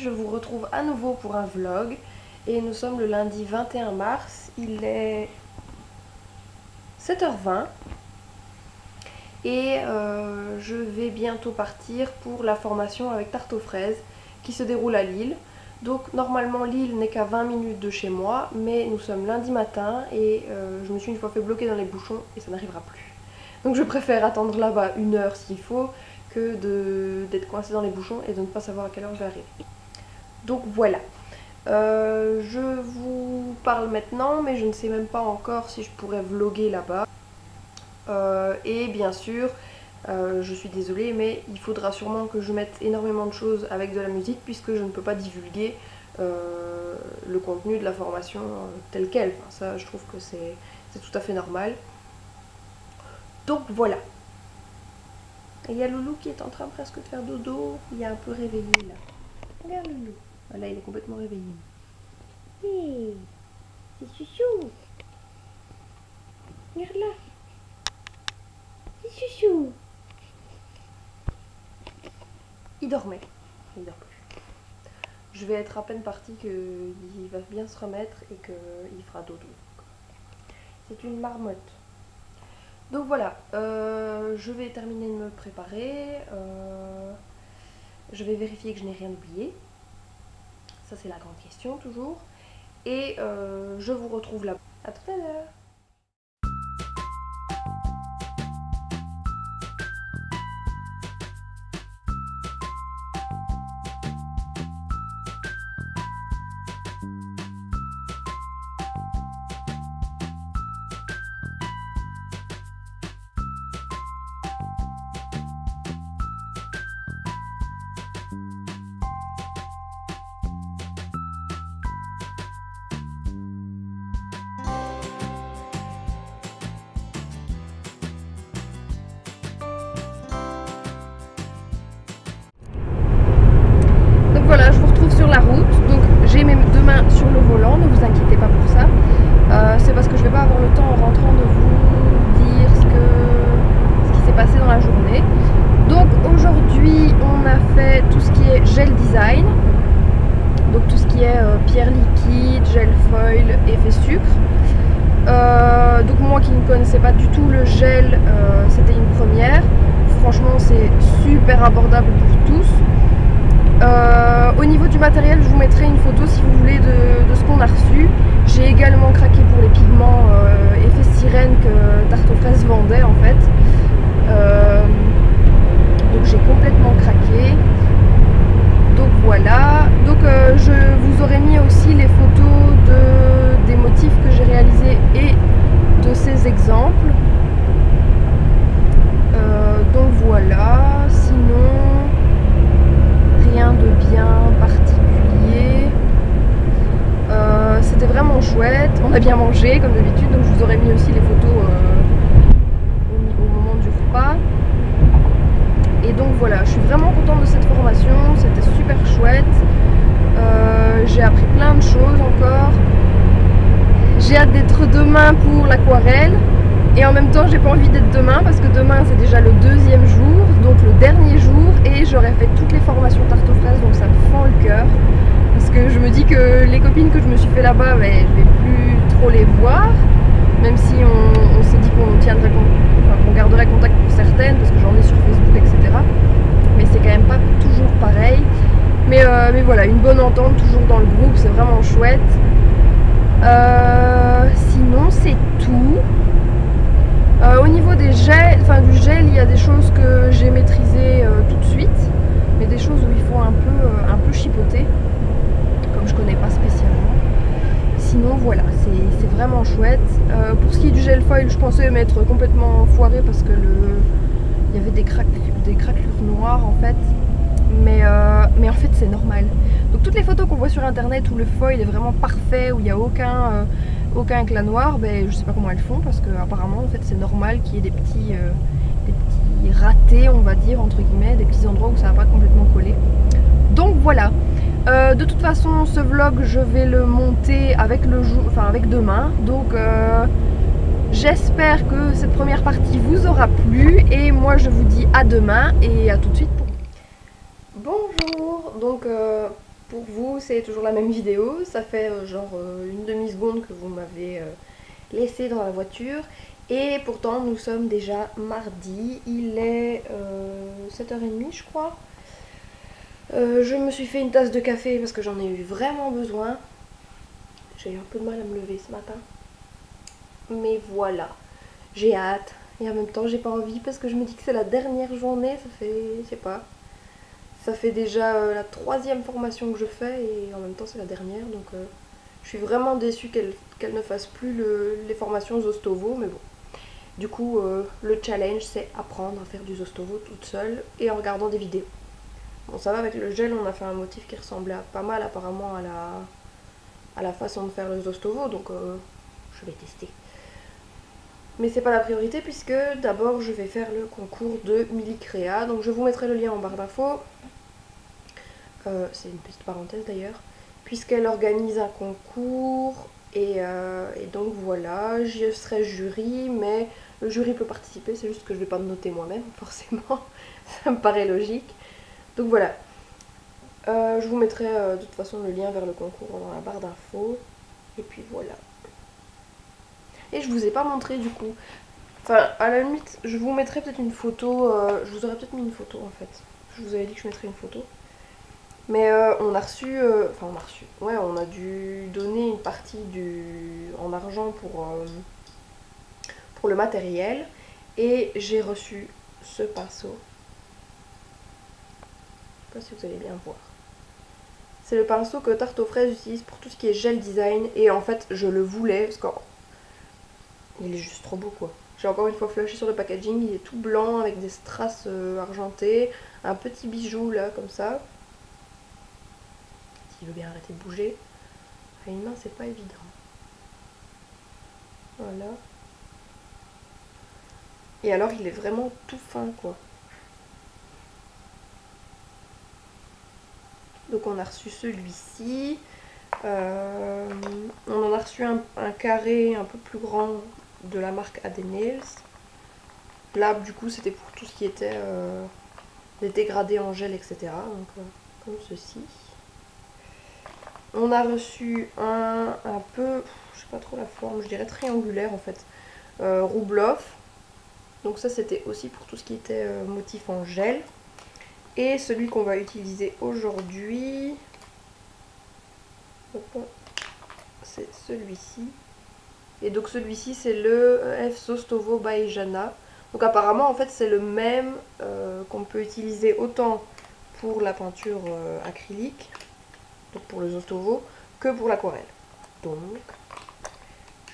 je vous retrouve à nouveau pour un vlog et nous sommes le lundi 21 mars, il est 7h20 et je vais bientôt partir pour la formation avec tarte aux fraises qui se déroule à Lille. Donc normalement Lille n'est qu'à 20 minutes de chez moi, mais nous sommes lundi matin et je me suis une fois fait bloquer dans les bouchons et ça n'arrivera plus. Donc je préfère attendre là-bas une heure s'il faut que d'être coincée dans les bouchons et de ne pas savoir à quelle heure je vais arriver. Donc voilà. Je vous parle maintenant, mais je ne sais même pas encore si je pourrais vlogger là-bas. Et bien sûr, je suis désolée, mais il faudra sûrement que je mette énormément de choses avec de la musique puisque je ne peux pas divulguer le contenu de la formation tel quel. Enfin, ça, je trouve que c'est tout à fait normal. Donc voilà. Et il y a Loulou qui est en train presque de faire dodo. Il est un peu réveillé là. Regarde Loulou. Là, il est complètement réveillé. Oui, c'est chouchou. Regarde là. C'est chouchou. Il dormait. Il dort plus. Je vais être à peine partie qu'il va bien se remettre et qu'il fera dodo. C'est une marmotte. Donc voilà, je vais terminer de me préparer. Je vais vérifier que je n'ai rien oublié. Ça c'est la grande question toujours. Et je vous retrouve là. À tout à l'heure. Voilà, je vous retrouve sur la route, donc j'ai mes deux mains sur le volant, ne vous inquiétez pas pour ça. C'est parce que je ne vais pas avoir le temps en rentrant de vous dire ce qui s'est passé dans la journée. Donc aujourd'hui on a fait tout ce qui est gel design, donc tout ce qui est pierre liquide, gel foil, effet sucre. Donc moi qui ne connaissais pas du tout le gel, c'était une première. Franchement c'est super abordable pour tous. Au niveau du matériel, je vous mettrai une photo si vous voulez de ce qu'on a reçu. J'ai également craqué pour les pigments effet sirène que Tarte aux Fraises vendait en fait. Donc j'ai complètement craqué. Donc voilà. Donc je vous aurai mis aussi les photos des motifs que j'ai réalisés et de ces exemples. Donc voilà. Sinon rien de bien particulier. C'était vraiment chouette. On a bien mangé comme d'habitude, donc je vous aurais mis aussi les photos au moment du repas. Et donc voilà, je suis vraiment contente de cette formation, c'était super chouette. J'ai appris plein de choses encore. J'ai hâte d'être demain pour l'aquarelle. Et en même temps, j'ai pas envie d'être demain parce que demain c'est déjà le deuxième jour, donc le dernier jour, et j'aurais fait toutes les formations tarte aux fraises, donc ça me fend le cœur. Parce que je me dis que les copines que je me suis fait là-bas, je vais plus trop les voir, même si on s'est dit qu'on tiendrait, qu'on garderait contact pour certaines, parce que j'en ai sur Facebook, etc. Mais c'est quand même pas toujours pareil. Mais voilà, une bonne entente toujours dans le groupe, c'est vraiment chouette. Sinon, c'est tout. Au niveau des gels, du gel, il y a des choses que j'ai maîtrisées tout de suite, mais des choses où il faut un peu chipoter, comme je connais pas spécialement. Sinon voilà, c'est vraiment chouette. Pour ce qui est du gel foil, je pensais m'être complètement foirée parce que il y avait des craquelures noires en fait, mais en fait c'est normal. Donc toutes les photos qu'on voit sur internet où le foil est vraiment parfait, où il n'y a aucun éclat noir, je sais pas comment elles font parce que apparemment en fait c'est normal qu'il y ait des petits ratés, on va dire entre guillemets, des petits endroits où ça va pas complètement coller. Donc voilà. De toute façon ce vlog je vais le monter avec avec demain. Donc j'espère que cette première partie vous aura plu et moi je vous dis à demain et à tout de suite pour... Bonjour. Donc pour vous c'est toujours la même vidéo, ça fait genre une demi-seconde que vous m'avez laissé dans la voiture. Et pourtant nous sommes déjà mardi, il est 7h30 je crois. Je me suis fait une tasse de café parce que j'en ai eu vraiment besoin. J'ai eu un peu de mal à me lever ce matin. Mais voilà, j'ai hâte. Et en même temps j'ai pas envie parce que je me dis que c'est la dernière journée, ça fait, je sais pas. Ça fait déjà la 3e formation que je fais et en même temps c'est la dernière. Donc je suis vraiment déçue qu'elle ne fasse plus les formations Zostovo. Mais bon, du coup le challenge c'est apprendre à faire du Zostovo toute seule et en regardant des vidéos. Bon, ça va, avec le gel, on a fait un motif qui ressemblait pas mal apparemment à la façon de faire le Zostovo, donc je vais tester. Mais c'est pas la priorité puisque d'abord je vais faire le concours de Milly Créa, donc je vous mettrai le lien en barre d'infos. C'est une petite parenthèse d'ailleurs, puisqu'elle organise un concours et donc voilà, je serai jury, mais le jury peut participer, c'est juste que je vais pas me noter moi-même, forcément, ça me paraît logique. Donc voilà, je vous mettrai de toute façon le lien vers le concours dans la barre d'infos. Et puis voilà. Et je vous ai pas montré du coup. Enfin, à la limite, je vous mettrai peut-être une photo. Je vous aurais peut-être mis une photo en fait. Je vous avais dit que je mettrais une photo. Mais on a reçu. Enfin, on a reçu. Ouais, on a dû donner une partie en argent pour le matériel. Et j'ai reçu ce pinceau. Je sais pas si vous allez bien voir. C'est le pinceau que Tarte aux Fraises utilise pour tout ce qui est gel design. Et en fait, je le voulais parce qu'il est juste trop beau quoi. J'ai encore une fois flashé sur le packaging. Il est tout blanc avec des strass argentées. Un petit bijou là, comme ça. S'il veut bien arrêter de bouger. À une main, c'est pas évident. Voilà. Et alors, il est vraiment tout fin quoi. Donc on a reçu celui-ci. On en a reçu un carré un peu plus grand de la marque Adenales. Là du coup c'était pour tout ce qui était des dégradés en gel, etc. Donc comme ceci. On a reçu un peu, je sais pas trop la forme, je dirais triangulaire en fait, Roubloff. Donc ça c'était aussi pour tout ce qui était motif en gel. Et celui qu'on va utiliser aujourd'hui, c'est celui-ci. Et donc celui-ci c'est le F Zostovo by Jana. Donc apparemment en fait c'est le même qu'on peut utiliser autant pour la peinture acrylique, donc pour le Zostovo, que pour l'aquarelle. Donc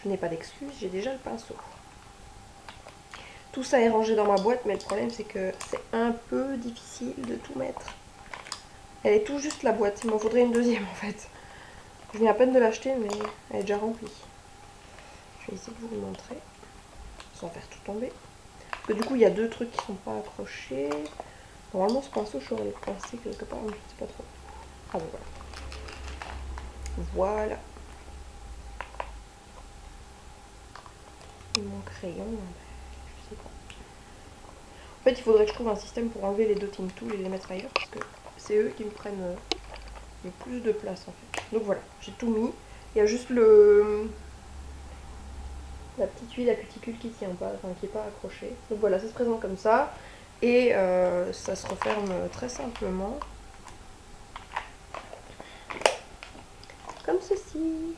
je n'ai pas d'excuses, j'ai déjà le pinceau. Tout ça est rangé dans ma boîte, mais le problème c'est que c'est un peu difficile de tout mettre. Elle est tout juste la boîte, il m'en faudrait une deuxième en fait. Je viens à peine de l'acheter, mais elle est déjà remplie. Je vais essayer de vous le montrer, sans faire tout tomber. Parce que du coup, il y a deux trucs qui sont pas accrochés. Normalement, ce pinceau, je saurais le placer quelque part, mais je sais pas trop. Ah ben voilà. Voilà. Et mon crayon, je sais pas. En fait, il faudrait que je trouve un système pour enlever les dotting tools et les mettre ailleurs, parce que c'est eux qui me prennent le plus de place en fait. Donc voilà, j'ai tout mis. Il y a juste la petite huile à cuticule qui tient pas, enfin qui n'est pas accrochée. Donc voilà, ça se présente comme ça. Et ça se referme très simplement. Comme ceci.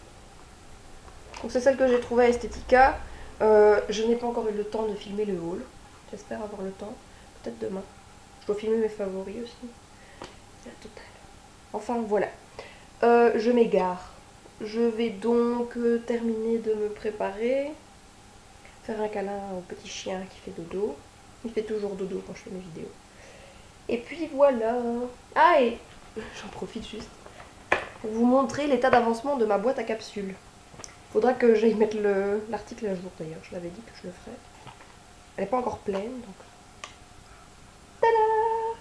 Donc c'est celle que j'ai trouvée à Estetica. Je n'ai pas encore eu le temps de filmer le haul. J'espère avoir le temps. Peut-être demain. Je dois filmer mes favoris aussi. C'est la totale. Enfin voilà. Je m'égare. Je vais donc terminer de me préparer. Faire un câlin au petit chien qui fait dodo. Il fait toujours dodo quand je fais mes vidéos. Et puis voilà. Ah, et j'en profite juste pour vous montrer l'état d'avancement de ma boîte à capsules. Faudra que j'aille mettre l'article à jour d'ailleurs. Je l'avais dit que je le ferais. Elle n'est pas encore pleine, donc... Tada!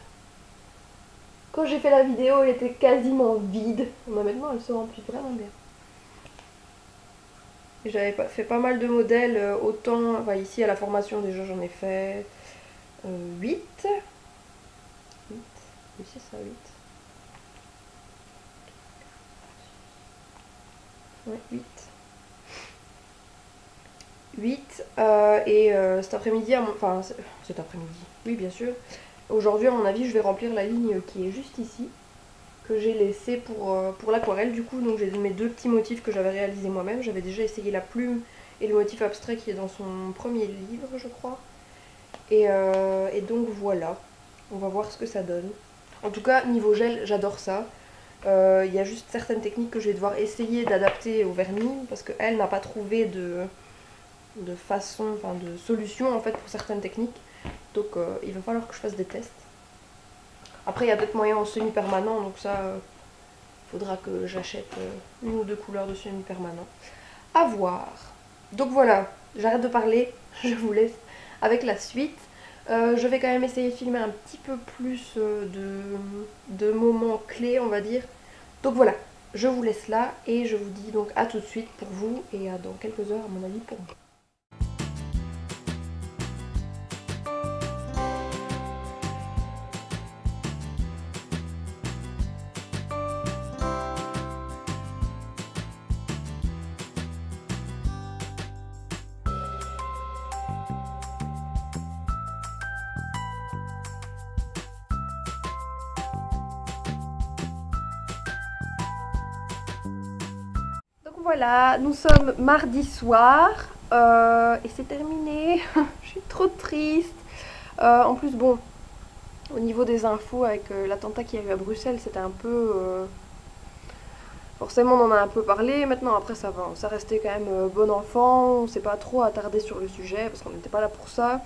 Quand j'ai fait la vidéo, elle était quasiment vide. Mais maintenant, elle se remplit vraiment bien. J'avais fait pas mal de modèles, autant... Enfin, ici, à la formation, déjà, j'en ai fait 8. Oui, c'est ça, 8. Ouais, 8. 8 cet après-midi, enfin cet après-midi, oui bien sûr. Aujourd'hui à mon avis je vais remplir la ligne qui est juste ici, que j'ai laissée pour l'aquarelle du coup. Donc j'ai mes deux petits motifs que j'avais réalisés moi-même. J'avais déjà essayé la plume et le motif abstrait qui est dans son premier livre je crois. Et donc voilà, on va voir ce que ça donne. En tout cas niveau gel j'adore ça. Il y a juste certaines techniques que je vais devoir essayer d'adapter au vernis parce qu'elle n'a pas trouvé de façon, enfin de solution en fait pour certaines techniques. Donc il va falloir que je fasse des tests. Après il y a peut-être moyen en semi-permanent, donc ça faudra que j'achète une ou deux couleurs de semi-permanent. À voir. Donc voilà, j'arrête de parler, je vous laisse avec la suite. Je vais quand même essayer de filmer un petit peu plus de moments clés on va dire. Donc voilà, je vous laisse là et je vous dis donc à tout de suite pour vous et à dans quelques heures à mon avis pour moi. Voilà, nous sommes mardi soir et c'est terminé. Je suis trop triste. En plus, bon, au niveau des infos avec l'attentat qu'il y a eu à Bruxelles, c'était un peu... Forcément, on en a un peu parlé. Maintenant, après, ça va. Ça restait quand même bon enfant. On s'est pas trop attardé sur le sujet parce qu'on n'était pas là pour ça.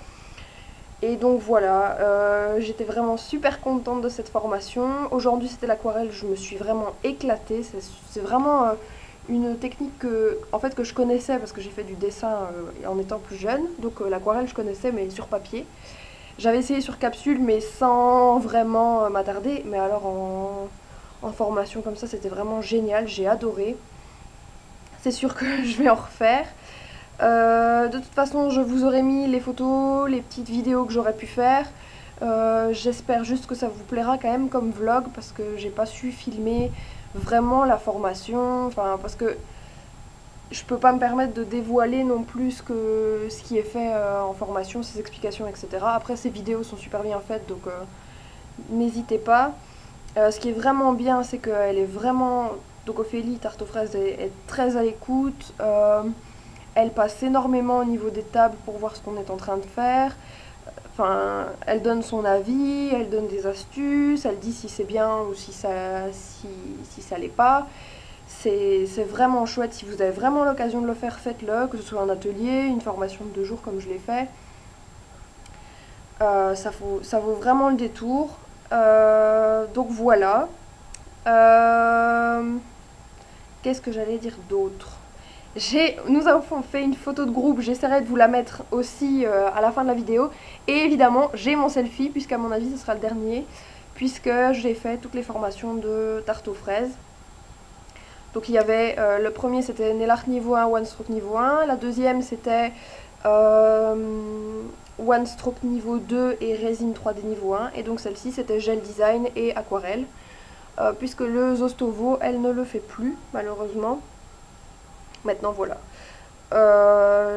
Et donc voilà, j'étais vraiment super contente de cette formation. Aujourd'hui, c'était l'aquarelle. Je me suis vraiment éclatée. C'est vraiment... une technique que je connaissais parce que j'ai fait du dessin en étant plus jeune. Donc l'aquarelle je connaissais mais sur papier. J'avais essayé sur capsule mais sans vraiment m'attarder. Mais alors en formation comme ça c'était vraiment génial, j'ai adoré. C'est sûr que je vais en refaire. De toute façon je vous aurais mis les photos, les petites vidéos que j'aurais pu faire. J'espère juste que ça vous plaira quand même comme vlog parce que j'ai pas su filmer vraiment la formation, enfin parce que je peux pas me permettre de dévoiler non plus ce qui est fait en formation, ses explications, etc. Après ces vidéos sont super bien faites donc n'hésitez pas. Ce qui est vraiment bien c'est qu'elle est vraiment, donc Ophélie tarte aux fraises est très à l'écoute, elle passe énormément au niveau des tables pour voir ce qu'on est en train de faire. Enfin, elle donne son avis, elle donne des astuces, elle dit si c'est bien ou si ça l'est pas. C'est vraiment chouette, si vous avez vraiment l'occasion de le faire, faites-le, que ce soit un atelier, une formation de 2 jours comme je l'ai fait. Ça vaut vraiment le détour. Donc voilà. Qu'est-ce que j'allais dire d'autre ? Nous avons fait une photo de groupe, j'essaierai de vous la mettre aussi à la fin de la vidéo. Et évidemment, j'ai mon selfie, puisqu'à mon avis ce sera le dernier, puisque j'ai fait toutes les formations de tarte aux fraises. Donc il y avait, le premier c'était nail art niveau 1, one stroke niveau 1, la deuxième c'était one stroke niveau 2 et résine 3D niveau 1, et donc celle-ci c'était gel design et aquarelle, puisque le Zostovo, elle ne le fait plus malheureusement. Maintenant voilà,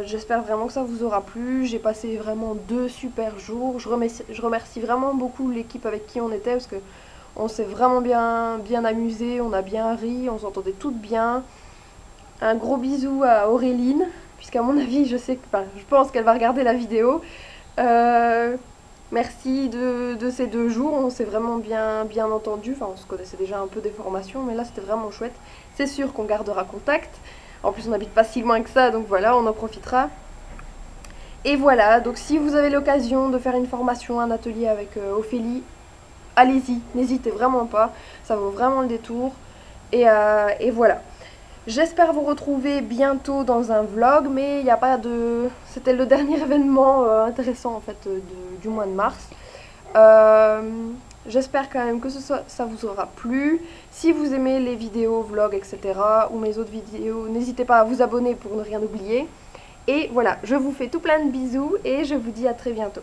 j'espère vraiment que ça vous aura plu. J'ai passé vraiment 2 super jours. Je remercie vraiment beaucoup l'équipe avec qui on était parce que on s'est vraiment bien amusé, on a bien ri, on s'entendait toutes bien. Un gros bisou à Auréline, puisqu'à mon avis je pense qu'elle va regarder la vidéo. Merci de ces 2 jours, on s'est vraiment bien entendu. Enfin on se connaissait déjà un peu des formations, mais là c'était vraiment chouette. C'est sûr qu'on gardera contact. En plus on n'habite pas si loin que ça, donc voilà, on en profitera. Et voilà, donc si vous avez l'occasion de faire une formation, un atelier avec Ophélie, allez-y, n'hésitez vraiment pas, ça vaut vraiment le détour. Et voilà. J'espère vous retrouver bientôt dans un vlog, mais il n'y a pas de... C'était le dernier événement intéressant en fait du mois de mars. J'espère quand même que ça vous aura plu. Si vous aimez les vidéos, vlogs, etc. ou mes autres vidéos, n'hésitez pas à vous abonner pour ne rien oublier. Et voilà, je vous fais tout plein de bisous et je vous dis à très bientôt.